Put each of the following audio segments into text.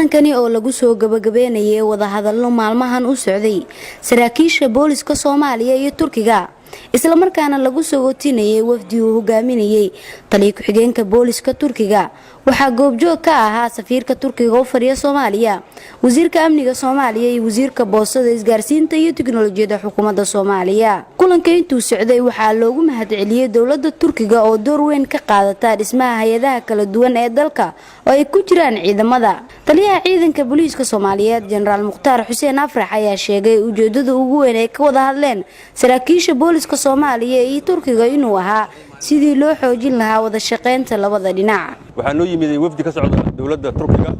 kulankani oo lagu soo gabagabeynayay wada hadallo maalmahan u socday saraakiisha booliska Soomaaliya iyo Turkiga isla markaana lagu soo gootinayay wafdi uu hogaaminayay taliye ku-xigeenka booliska Turkiga waxa goobjoog ka ahaa safiirka Turkiga oo fariya Soomaaliya wasiirka amniga Soomaaliya iyo wasiirka boosada isgaarsiinta iyo tiknoolajiyada xukuumadda Soomaaliya kulanka intuu socday waxa loogu mahadceliyay dawladda Turkiga oo door weyn ka qaadata dhismaha hay'adaha kala duwan ee dalka oo ay ku jiraan ciidamada taliyaha ciidanka booliska Soomaaliyeed General Mukhtaar Xuseen Afrax ayaa sheegay ujeedada ugu weyn ee ka wada hadleen saraakiisha booliska Soomaaliya iyo Turkiga inuu ahaa sidii loo xoojin lahaa wada shaqeynta labada dhinac waxaan noo yimid wafdi ka socda dawladda Turkiga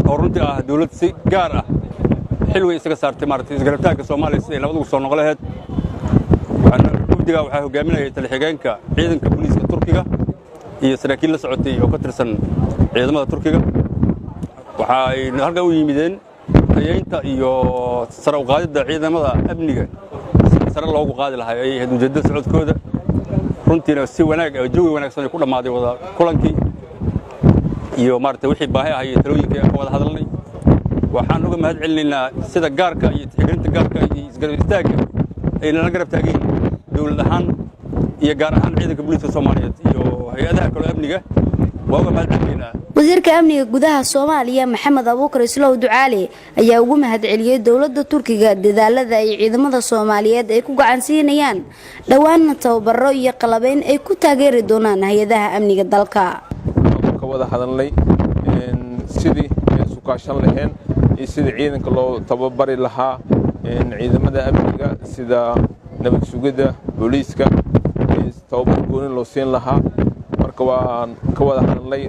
oo runtii ah dawlad si gaar ah xilwi isaga saartay maartay isgarabtaanka Soomaaliya si ay labadu soo noqoleed wafdiga waxa hogaaminayay taliye xigeenka ciidanka booliska Turkiga iyo saraakiil la socotay oo ka tirsan ciidamada Turkiga waxa ay halka u yimideen hayeynta iyo sare u qaadida ciidamada amniga sare loogu qaadi lahaa ay ujeedada socodkooda runtiina si wanaag ah jawi wanaagsan ay ku dhamaaday wada kulankii iyo maartay wixii baahi ah iyo talooyinka ka wada hadalnay waxaan uga mahadcelinaynaa sida gaarka iyo tixgelinta gaarka iyo isgarab istaagga ay la garab taageen dawlad ahaan iyo gaar ahaan ciidanka booliska Soomaaliyeed iyo hay'adaha kale amniga waa uga mahadcelinaynaa wasiirka amniga gudaha Soomaaliya Maxamed Abuukar Islow Ducaale ayaa ugu mahadceliyay dawladda Turkiga dadaalada ay ciidamada Soomaaliyeed ay ku gacan siinayaan dhawaan tababaro iyo qalabayn ay ku taageeri doonaan hay'adaha amniga dalka ka wada hadalnay sidii isu kaashan lahayn iyo sidii ciidanka loo tababari lahaa ciidamada amniga sida nabad sugidda booliska tababar gooni loo siin lahaa marka waan ka wada hadalnay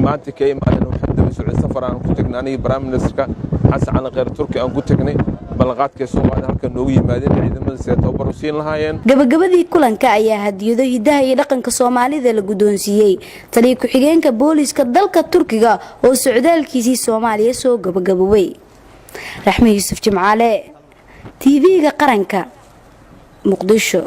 maanta ka imaadeen waxaan daba socday safar aan ku tagnay aniga Prime Minister Xasan Ali Khayr Turki aan ku tagnay balqaadkii soo qaaday halka noogu yimaadeen ciidamada si tababar u siin lahaayeen gabagabadii kulanka ayaa hadiyado hidaha iyo dhaqanka Soomaalida la gudoonsiiyay taliye ku-xigeenka booliska dalka Turkiga oo socdaalkiisii Soomaaliya soo gabagaboway Raxmi Yuusuf Jimcaale TV-ga qaranka Muqdisho